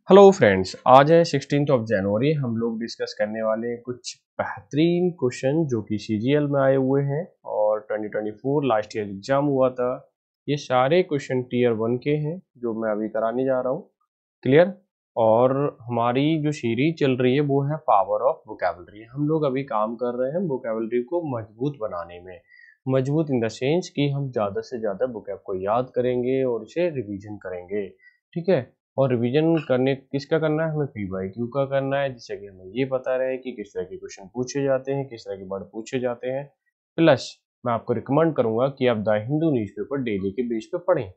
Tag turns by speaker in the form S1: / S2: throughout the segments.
S1: Hello friends, आज है 16 of January. हम लोग डिस्कस करने वाले हैं कुछ बेहतरीन क्वेश्चन जो कि सीजीएल में आए हुए हैं और 2024 लास्ट ईयर एग्जाम हुआ था। ये सारे क्वेश्चन टीयर 1 के हैं जो मैं अभी कराने जा रहा हूँ। क्लियर। और हमारी जो सीरीज चल रही है वो है पावर ऑफ वोकैबुलरी। हम लोग अभी काम कर रहे हैं वोकैबुलरी को मजबूत बनाने में। मजबूत इन द सेंस कि हम ज़्यादा से ज़्यादा वोकैब को याद करेंगे और इसे रिवीजन करेंगे। ठीक है। और रिवीजन करने किसका करना है, हमें पीवाईक्यू का करना है, जिससे कि हमें ये पता रहे कि किस तरह के क्वेश्चन पूछे जाते हैं, किस तरह के वर्ड पूछे जाते हैं। प्लस मैं आपको रिकमेंड करूंगा कि आप द हिंदू न्यूज़पेपर डेली के बेस पे पढ़ें।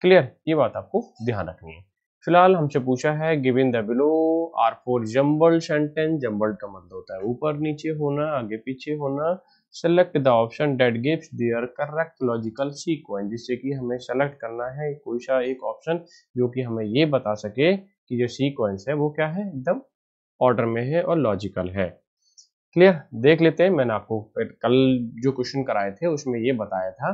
S1: क्लियर, ये बात आपको ध्यान रखनी है। फिलहाल हमसे पूछा है given the below are four jumbled sentence. Jumbled का मतलब होता है ऊपर नीचे होना, आगे पीछे होना। Select the option that gives there correct logical sequence, जिससे कि हमें सेलेक्ट करना है कोई सा एक ऑप्शन जो कि हमें ये बता सके कि जो सीक्वेंस है वो क्या है, एकदम ऑर्डर में है और लॉजिकल है। क्लियर, देख लेते हैं। मैंने आपको कल जो क्वेश्चन कराए थे उसमें ये बताया था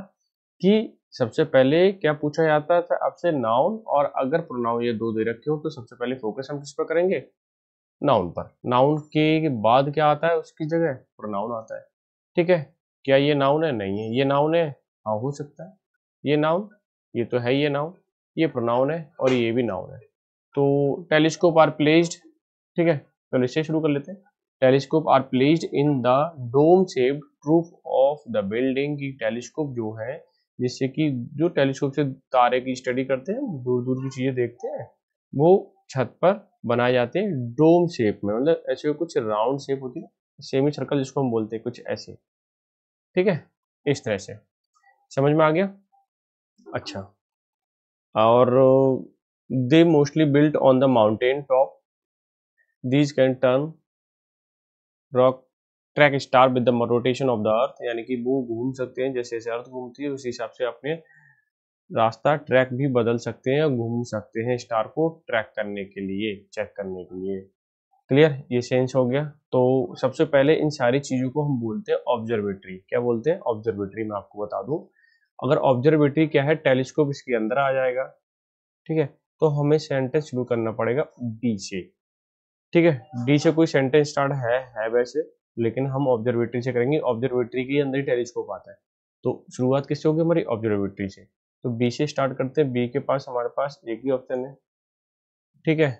S1: कि सबसे पहले क्या पूछा जाता था आपसे, नाउन। और अगर प्रोनाउन ये दो दे रखे हो तो सबसे पहले फोकस हम किस पर करेंगे, नाउन पर। नाउन के बाद क्या आता है उसकी जगह, प्रोनाउन आता है। ठीक है। क्या ये नाउन है? नहीं है। ये नाउन है? हाँ, हो सकता है। ये नाउन, ये तो है ये नाउन। ये प्रोनाउन है और ये भी नाउन है। तो टेलीस्कोप आर प्लेस्ड। ठीक है, तो इससे शुरू कर लेते हैं। Telescope are placed in the dome shaped roof of the building. की टेलीस्कोप जो है, जिससे कि जो टेलीस्कोप से तारे की स्टडी करते हैं, दूर दूर की चीजें देखते हैं, वो छत पर बनाए जाते हैं डोम शेप में। मतलब ऐसे कुछ राउंड शेप होती है, सेमी सर्कल जिसको हम बोलते हैं, कुछ ऐसे। ठीक है, इस तरह से। समझ में आ गया? अच्छा। और they mostly built on the mountain top. These can turn rock track star with the rotation of the earth, यानी कि वो घूम सकते हैं जैसे जैसे अर्थ घूमती है, उस हिसाब से अपने रास्ता ट्रैक भी बदल सकते हैं और घूम सकते हैं स्टार को ट्रैक करने के लिए, चेक करने के लिए। क्लियर, ये सेंस हो गया। तो सबसे पहले इन सारी चीजों को हम बोलते हैं ऑब्जर्वेटरी। क्या बोलते हैं? ऑब्जर्वेटरी। मैं आपको बता दूं, अगर ऑब्जर्वेटरी क्या है, टेलीस्कोप इसके अंदर आ जाएगा। ठीक है, तो हमें सेंटेंस शुरू करना पड़ेगा डी से। ठीक है, डी से कोई सेंटेंस स्टार्ट है वैसे, लेकिन हम ऑब्जर्वेटरी से करेंगे। ऑब्जर्वेटरी के अंदर ही टेलीस्कोप आता है, तो शुरुआत किससे होगी हमारी? ऑब्जर्वेटरी से। तो बी से स्टार्ट करते हैं। बी के पास हमारे पास एक ही ऑप्शन है। ठीक है,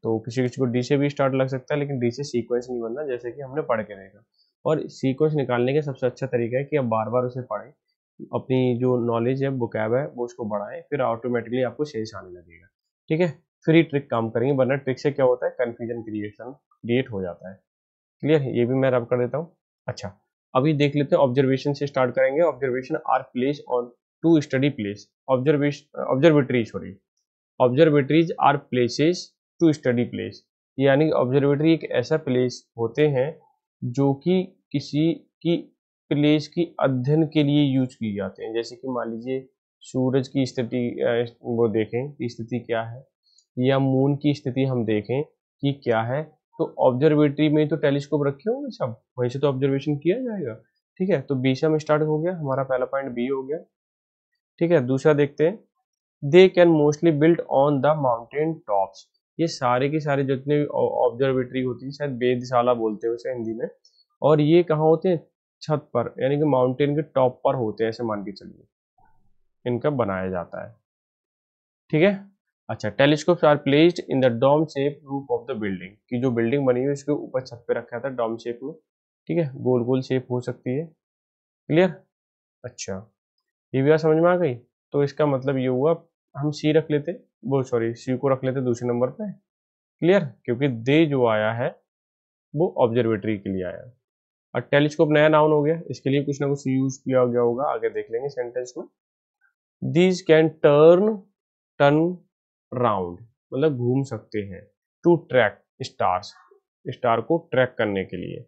S1: तो किसी किसी को डी से भी स्टार्ट लग सकता है, लेकिन डी से सीक्वेंस नहीं बनना, जैसे कि हमने पढ़ के देखा। और सीक्वेंस निकालने का सबसे अच्छा तरीका है कि आप बार बार उसे पढ़ें, अपनी जो नॉलेज है, वोकैब है, वो उसको बढ़ाएं, फिर ऑटोमेटिकली आपको सेंस आने लगेगा। ठीक है, फिर ही ट्रिक काम करेंगे, वरना ट्रिक से क्या होता है, कंफ्यूजन क्रिएट हो जाता है। क्लियर है, ये भी मैं रब कर देता हूँ। अच्छा, अभी देख लेते हैं, ऑब्जर्वेशन से स्टार्ट करेंगे। Observation are place on to study place. Observatory, sorry, observatories are places to study place. यानी ऑब्जर्वेटरी एक ऐसा प्लेस होते हैं जो कि किसी की प्लेस की अध्ययन के लिए यूज किए जाते हैं। जैसे कि मान लीजिए सूरज की स्थिति, वो देखें कि स्थिति क्या है, या मून की स्थिति हम देखें कि क्या है, तो ऑब्जर्वेटरी में तो टेलीस्कोप रखे होंगे सब, वहीं से तो ऑब्जर्वेशन किया जाएगा। ठीक है, तो बी से हम स्टार्ट हो गया, हमारा पहला पॉइंट बी हो गया। ठीक है, दूसरा देखते हैं। They can mostly build on the mountain tops. ये सारे के सारे जितने भी ऑब्जर्वेटरी होती है, शायद वेधशाला बोलते हैं उसे हिंदी में, और ये कहाँ होते हैं? छत पर, यानी कि माउंटेन के टॉप पर होते हैं, ऐसे मान के चलिए इनका बनाया जाता है। ठीक है। अच्छा, telescopes are placed in the dome shape roof of the building. की जो बिल्डिंग बनी हुई है उसके ऊपर छत पे रखा था डोम शेप में। ठीक है, गोल गोल शेप हो सकती है। क्लियर। अच्छा, ये भी बात समझ में आ गई। तो इसका मतलब ये हुआ, हम सी रख लेते, वो सॉरी सी को रख लेते दूसरे नंबर पे। क्लियर, क्योंकि दे जो आया है वो ऑब्जर्वेटरी के लिए आया है। और टेलीस्कोप नया नाउन हो गया, इसके लिए कुछ ना कुछ यूज किया गया होगा, आगे देख लेंगे सेंटेंस में। These can turn turn round, मतलब घूम सकते हैं। टू ट्रैक स्टार्स, स्टार को ट्रैक करने के लिए।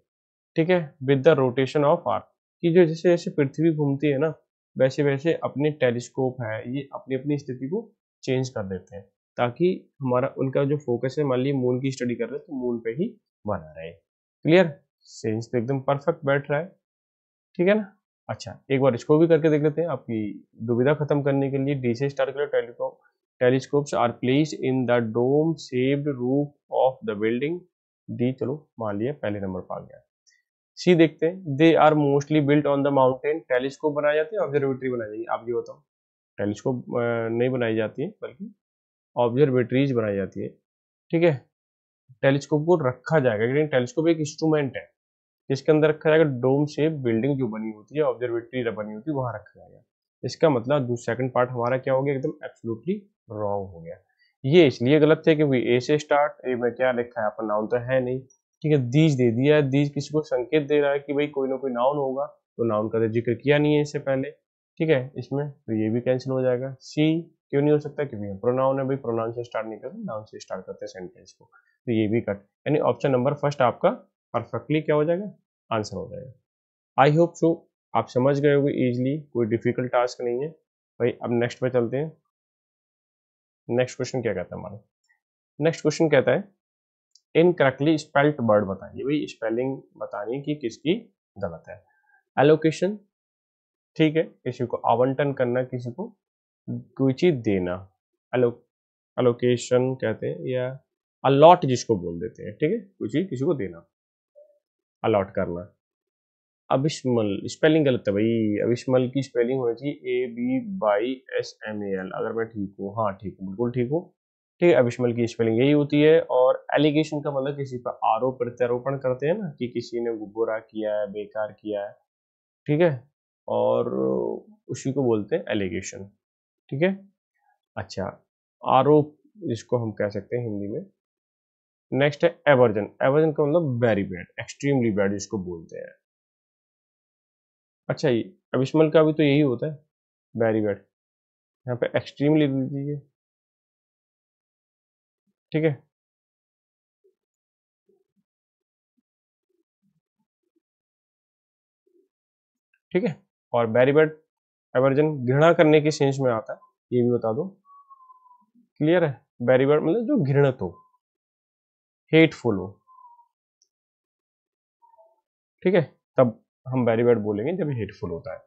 S1: ठीक है, with the rotation of earth, कि जो जैसे जैसे पृथ्वी घूमती है ना, वैसे वैसे अपने टेलीस्कोप है ये अपनी अपनी स्थिति को चेंज कर देते हैं, ताकि हमारा उनका जो फोकस है, मान लीजिए मून की स्टडी कर रहे हैं तो मून पे ही बना रहे। क्लियर, सेंस तो एकदम परफेक्ट बैठ रहा है। ठीक है ना। अच्छा, एक बार इसको भी करके देख लेते हैं, आपकी दुविधा खत्म करने के लिए डी से स्टार्ट करो। Telescopes are placed in the dome shaped roof of the building. D चलो मान लिया, पहले नंबर पर आ गया। सी देखते हैं, they are mostly built on the mountain. Telescope बनाए जाते हैं, ऑब्जर्वेटरी बनाई जाएगी, आप ये बताओ। टेलीस्कोप नहीं बनाई जाती है, बल्कि ऑब्जर्वेटरीज बनाई जाती है। ठीक है, टेलीस्कोप को रखा जाएगा, लेकिन टेलीस्कोप एक इंस्ट्रूमेंट है जिसके अंदर रखा जाएगा। डोम शेप बिल्डिंग जो बनी होती है, ऑब्जर्वेटरी बनी होती है, वहां रखा जाएगा। इसका मतलब सेकंड पार्ट हमारा क्या हो गया, एकदम एब्सोल्युटली रॉन्ग हो गया। ये इसलिए गलत है क्योंकि ए से स्टार्ट, ए में क्या लिखा है, आपका नाउन तो है नहीं। ठीक है, दीज दे दिया है, दीज किसी को संकेत दे रहा है कि भाई कोई ना कोई नाउन होगा, तो नाउन का तो जिक्र किया नहीं है इससे पहले। ठीक है, इसमें तो ये भी कैंसिल हो जाएगा। सी क्यों नहीं हो सकता, क्योंकि प्रोनाउन है भाई, प्रोनाउन से स्टार्ट नहीं करते, नाउन से स्टार्ट करते हैं सेंटेंस को, तो ये भी कट। यानी ऑप्शन नंबर फर्स्ट आपका परफेक्टली क्या हो जाएगा, आंसर हो जाएगा। आई होप सो आप समझ गए होगे इजीली, कोई डिफिकल्ट टास्क नहीं है भाई। अब नेक्स्ट पे चलते हैं। नेक्स्ट क्वेश्चन क्या कहता है हमारा, नेक्स्ट क्वेश्चन कहता है इनकरेक्टली स्पेल्ड वर्ड बताइए। भाई स्पेलिंग बतानी कि किसकी गलत है। एलोकेशन, ठीक है, किसी को आवंटन करना, किसी को कोई चीज देना, एलोकेशन कहते हैं, या अलॉट जिसको बोल देते हैं। ठीक है, कोई चीज किसी को देना, अलॉट करना। अविस्मल, स्पेलिंग गलत है भाई, अविस्मल की स्पेलिंग होनी चाहिए ABYSMAL। अगर मैं ठीक हूँ, हाँ ठीक हूँ, बिल्कुल ठीक हूँ। ठीक है, अविस्मल की स्पेलिंग यही होती है। और एलिगेशन का मतलब किसी पर आरोप प्रत्यारोपण करते हैं ना, कि किसी ने बुरा किया है, बेकार किया है। ठीक है, और उसी को बोलते हैं एलिगेशन। ठीक है, अच्छा, आरोप जिसको हम कह सकते हैं हिंदी में। नेक्स्ट है एवर्जन। एवर्जन का मतलब वेरी बैड, एक्सट्रीमली बैड जिसको बोलते हैं। अच्छा, ये अविस्मल का भी तो यही होता है, वेरी बैड। यहाँ पे एक्सट्रीमली दे दीजिए। ठीक है, ठीक है, और वेरी बैड एवर्जन घृणा करने की सेंस में आता है, ये भी बता दो। क्लियर है, वेरी बैड मतलब जो घृणित हो, हेटफुल हो। ठीक है, तब हम वेरी बैड बोलेंगे जब हेटफुल होता है।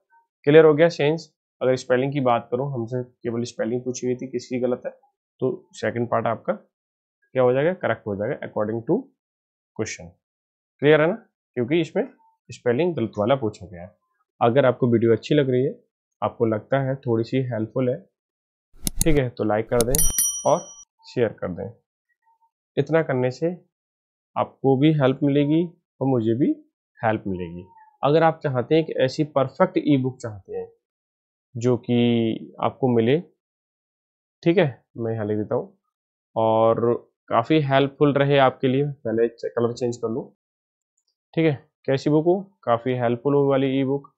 S1: क्लियर हो गया सेंस। अगर स्पेलिंग की बात करूं, हमसे केवल स्पेलिंग पूछी हुई थी किसकी गलत है, तो सेकंड पार्ट आपका क्या हो जाएगा, करेक्ट हो जाएगा अकॉर्डिंग टू क्वेश्चन। क्लियर है ना, क्योंकि इसमें स्पेलिंग गलत वाला पूछा गया है। अगर आपको वीडियो अच्छी लग रही है, आपको लगता है थोड़ी सी हेल्पफुल है, ठीक है, तो लाइक कर दें और शेयर कर दें। इतना करने से आपको भी हेल्प मिलेगी और मुझे भी हेल्प मिलेगी। अगर आप चाहते हैं कि ऐसी परफेक्ट ई बुक चाहते हैं जो कि आपको मिले, ठीक है, मैं यहाँ लिख देता हूँ, और काफ़ी हेल्पफुल रहे आपके लिए। पहले कलर चेंज कर लूँ। ठीक है, कैसी बुक हो, काफ़ी हेल्पफुल हो वाली ई बुक,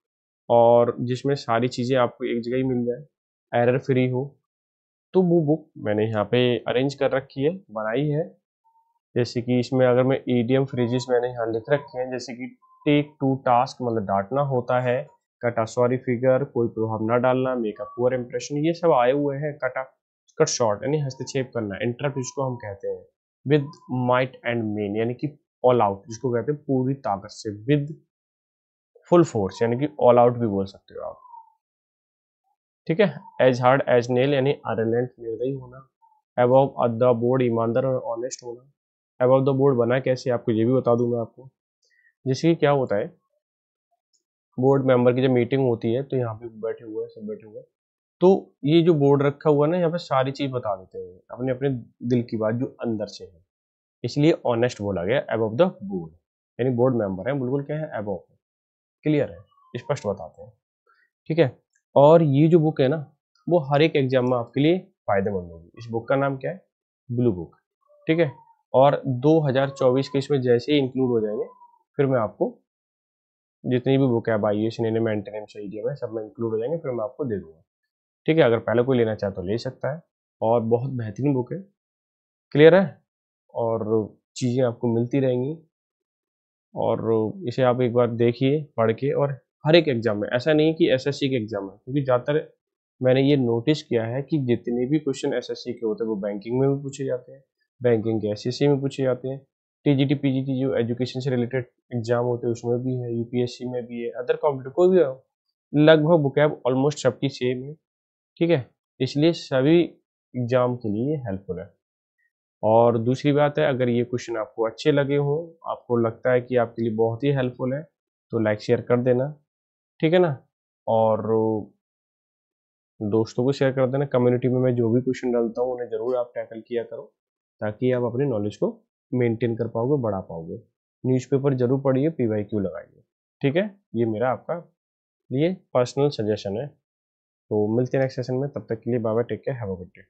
S1: और जिसमें सारी चीज़ें आपको एक जगह ही मिल जाए, एरर फ्री हो, तो वो बुक मैंने यहाँ पे अरेंज कर रखी है, बनाई है। जैसे कि इसमें अगर मैं ईडियम फ्रेजेस मैंने यहाँ लिख रखे हैं, जैसे कि टेक टू टास्क मतलब डांटना होता है, कटा सॉरी फिगर, कोई प्रभाव न डालना, मेक अ पुअर इंप्रेशन, ये सब आए हुए हैं। कटा कट शॉर्ट यानी हस्तक्षेप करना, इंटरप्ट जिसको हम कहते हैं, विद माइट एंड मेन यानी कि ऑल आउट जिसको कहते हैं पूरी ताकत से, विद फुल फोर्स यानी कि ऑल आउट भी बोल सकते हो आप। ठीक है, एज हार्ड एज नेल यानी अरेलेंट निर्दयी होना, अबव द बोर्ड ईमानदार और ऑनेस्ट होना। अबव द बोर्ड बना कैसे, आपको ये भी बता दूं मैं आपको। जैसे कि क्या होता है, बोर्ड मेंबर की जब मीटिंग होती है तो यहाँ पे बैठे हुए हैं, सब बैठे हुए हैं, तो ये जो बोर्ड रखा हुआ है ना, यहाँ पे सारी चीज बता देते हैं, अपने अपने दिल की बात जो अंदर से है, इसलिए ऑनेस्ट बोला गया अबव द बोर्ड। यानी बोर्ड मेंबर है, बिल्कुल क्या है, अबव। क्लियर है, स्पष्ट बताते हैं। ठीक है, और ये जो बुक है ना, वो हर एक एग्जाम में आपके लिए फायदेमंद होगी। इस बुक का नाम क्या है, ब्लू बुक। ठीक है, और 2024 के इसमें जैसे ही इंक्लूड हो जाएंगे, फिर मैं आपको जितनी भी बुक है, बाईएस मेंटेनेंस ईडीएम है, सब में इंक्लूड हो जाएंगे, फिर मैं आपको दे दूंगा। ठीक है, अगर पहले कोई लेना चाहे तो ले सकता है, और बहुत बेहतरीन बुक है। क्लियर है, और चीज़ें आपको मिलती रहेंगी, और इसे आप एक बार देखिए पढ़ के। और हर एक एग्जाम में, ऐसा नहीं कि एसएससी के एग्जाम में, क्योंकि ज़्यादातर मैंने ये नोटिस किया है कि जितने भी क्वेश्चन एसएससी के होते हैं वो बैंकिंग में भी पूछे जाते हैं, बैंकिंग के एसएससी में पूछे जाते हैं, टीजीटी पीजीटी जो एजुकेशन से रिलेटेड एग्जाम होते हैं उसमें भी है, यूपीएससी में भी है, अदर कॉम्पिटिटिव कोई भी हो, लगभग बुकैब ऑलमोस्ट सबकी सेम है। ठीक है, इसलिए सभी एग्जाम के लिए हेल्पफुल है। और दूसरी बात है, अगर ये क्वेश्चन आपको अच्छे लगे हों, आपको लगता है कि आपके लिए बहुत ही हेल्पफुल है, तो लाइक शेयर कर देना, ठीक है ना। और दोस्तों को शेयर कर देना। कम्युनिटी में मैं जो भी क्वेश्चन डालता हूँ उन्हें ज़रूर आप टैकल किया करो, ताकि आप अपनी नॉलेज को मेंटेन कर पाओगे, बढ़ा पाओगे। न्यूज़पेपर जरूर पढ़िए, PYQ लगाइए, ठीक है। ये मेरा आपका लिए पर्सनल सजेशन है। तो मिलते हैं नेक्स्ट सेशन में, तब तक के लिए bye bye, take care, have a good day.